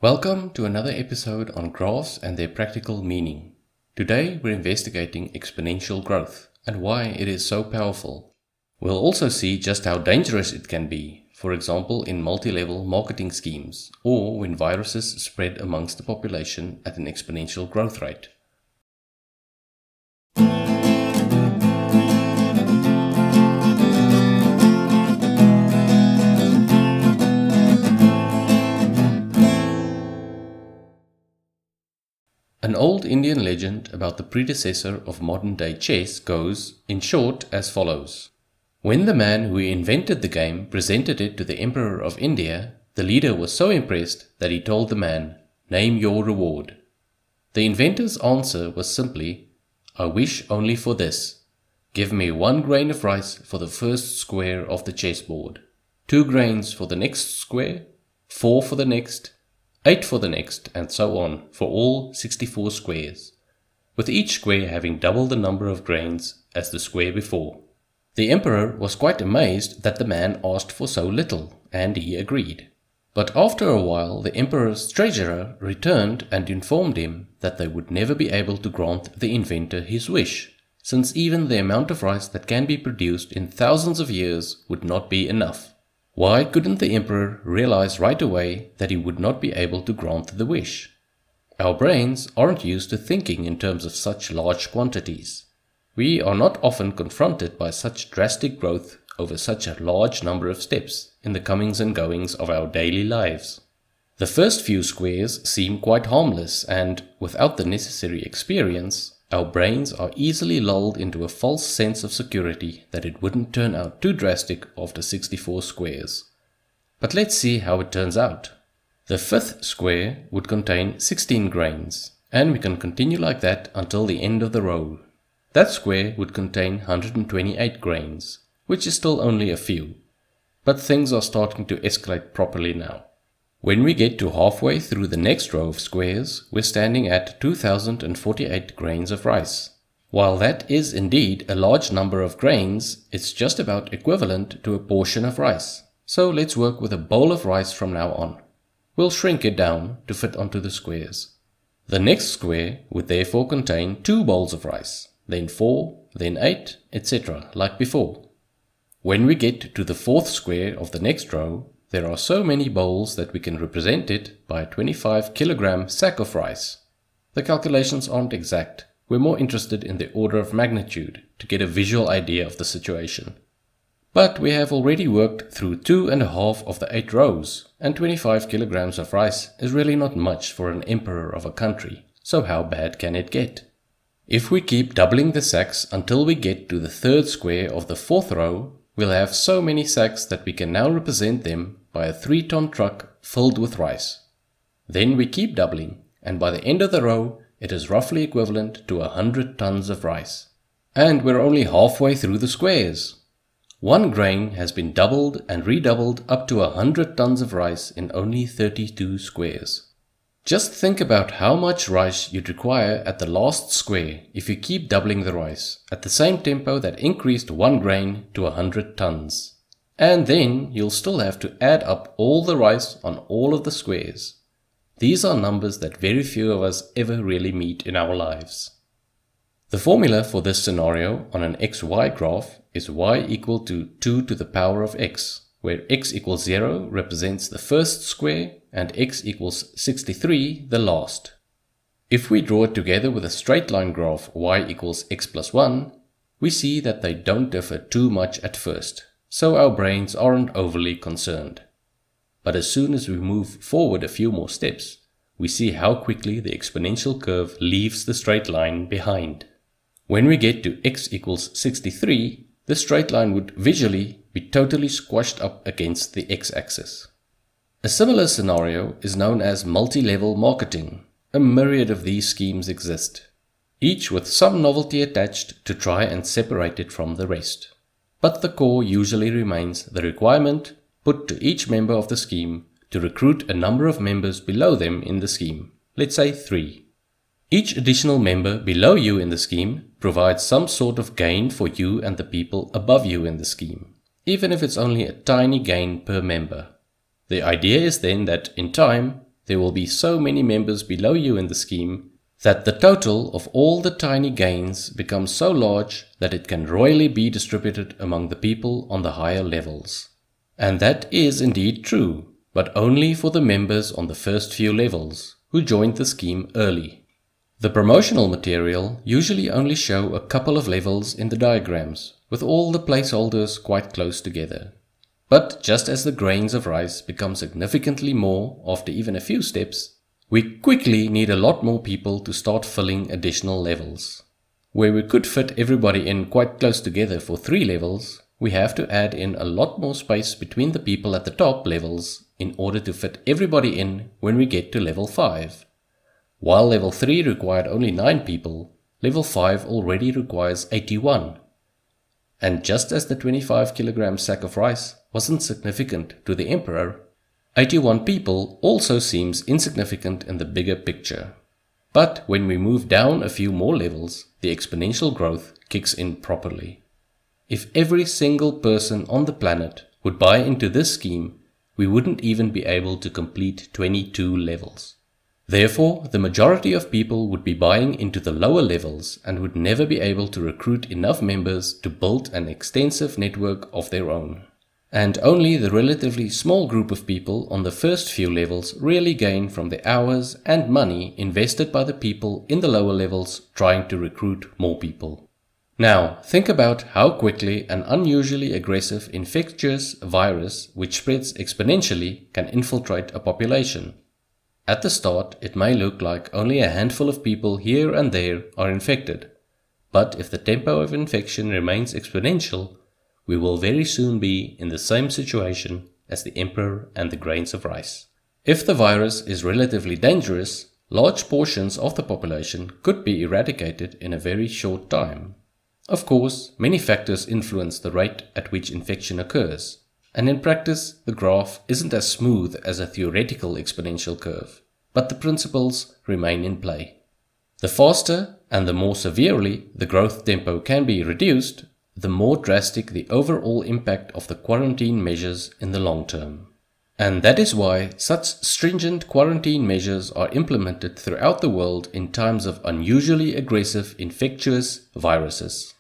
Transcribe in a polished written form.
Welcome to another episode on graphs and their practical meaning. Today we're investigating exponential growth and why it is so powerful. We'll also see just how dangerous it can be, for example in multi-level marketing schemes or when viruses spread amongst the population at an exponential growth rate. An old Indian legend about the predecessor of modern-day chess goes, in short, as follows. When the man who invented the game presented it to the Emperor of India, the leader was so impressed that he told the man, "Name your reward." The inventor's answer was simply, "I wish only for this. Give me 1 grain of rice for the first square of the chessboard, 2 grains for the next square, 4 for the next, 8 for the next, and so on for all 64 squares, with each square having double the number of grains as the square before." The emperor was quite amazed that the man asked for so little, and he agreed. But after a while the emperor's treasurer returned and informed him that they would never be able to grant the inventor his wish, since even the amount of rice that can be produced in thousands of years would not be enough. Why couldn't the emperor realize right away that he would not be able to grant the wish? Our brains aren't used to thinking in terms of such large quantities. We are not often confronted by such drastic growth over such a large number of steps in the comings and goings of our daily lives. The first few squares seem quite harmless and, without the necessary experience, our brains are easily lulled into a false sense of security that it wouldn't turn out too drastic after 64 squares. But let's see how it turns out. The 5th square would contain 16 grains, and we can continue like that until the end of the row. That square would contain 128 grains, which is still only a few. But things are starting to escalate properly now. When we get to halfway through the next row of squares, we're standing at 2048 grains of rice. While that is indeed a large number of grains, it's just about equivalent to a portion of rice. So let's work with a bowl of rice from now on. We'll shrink it down to fit onto the squares. The next square would therefore contain 2 bowls of rice, then 4, then 8, etc. like before. When we get to the 4th square of the next row, there are so many bowls that we can represent it by a 25 kilogram sack of rice. The calculations aren't exact. We're more interested in the order of magnitude to get a visual idea of the situation. But we have already worked through 2.5 of the 8 rows, and 25 kilograms of rice is really not much for an emperor of a country, so how bad can it get? If we keep doubling the sacks until we get to the 3rd square of the 4th row, we'll have so many sacks that we can now represent them by a 3-ton truck filled with rice. Then we keep doubling, and by the end of the row, it is roughly equivalent to 100 tons of rice. And we're only halfway through the squares. 1 grain has been doubled and redoubled up to 100 tons of rice in only 32 squares. Just think about how much rice you'd require at the last square if you keep doubling the rice at the same tempo that increased 1 grain to 100 tons. And then you'll still have to add up all the rice on all of the squares. These are numbers that very few of us ever really meet in our lives. The formula for this scenario on an XY graph is y equal to 2 to the power of x, where x equals 0 represents the first square and x equals 63 the last. If we draw it together with a straight line graph y equals x plus 1, we see that they don't differ too much at first, so our brains aren't overly concerned. But as soon as we move forward a few more steps, we see how quickly the exponential curve leaves the straight line behind. When we get to x equals 63, the straight line would visually be totally squashed up against the x-axis. A similar scenario is known as multi-level marketing. A myriad of these schemes exist, each with some novelty attached to try and separate it from the rest. But the core usually remains the requirement put to each member of the scheme to recruit a number of members below them in the scheme, let's say 3. Each additional member below you in the scheme provides some sort of gain for you and the people above you in the scheme, even if it's only a tiny gain per member. The idea is then that in time, there will be so many members below you in the scheme that the total of all the tiny gains becomes so large that it can royally be distributed among the people on the higher levels. And that is indeed true, but only for the members on the first few levels, who joined the scheme early. The promotional material usually only show a couple of levels in the diagrams, with all the placeholders quite close together. But just as the grains of rice become significantly more after even a few steps, we quickly need a lot more people to start filling additional levels. Where we could fit everybody in quite close together for 3 levels, we have to add in a lot more space between the people at the top levels in order to fit everybody in when we get to level 5. While level 3 required only 9 people, level 5 already requires 81. And just as the 25 kilogram sack of rice wasn't significant to the emperor, 81 people also seems insignificant in the bigger picture. But when we move down a few more levels, the exponential growth kicks in properly. If every single person on the planet would buy into this scheme, we wouldn't even be able to complete 22 levels. Therefore, the majority of people would be buying into the lower levels and would never be able to recruit enough members to build an extensive network of their own. And only the relatively small group of people on the first few levels really gain from the hours and money invested by the people in the lower levels trying to recruit more people. Now, think about how quickly an unusually aggressive infectious virus which spreads exponentially can infiltrate a population. At the start, it may look like only a handful of people here and there are infected. But if the tempo of infection remains exponential, we will very soon be in the same situation as the emperor and the grains of rice. If the virus is relatively dangerous, large portions of the population could be eradicated in a very short time. Of course, many factors influence the rate at which infection occurs, and in practice the graph isn't as smooth as a theoretical exponential curve, but the principles remain in play. The faster and the more severely the growth tempo can be reduced, the more drastic the overall impact of the quarantine measures in the long term. And that is why such stringent quarantine measures are implemented throughout the world in times of unusually aggressive infectious viruses.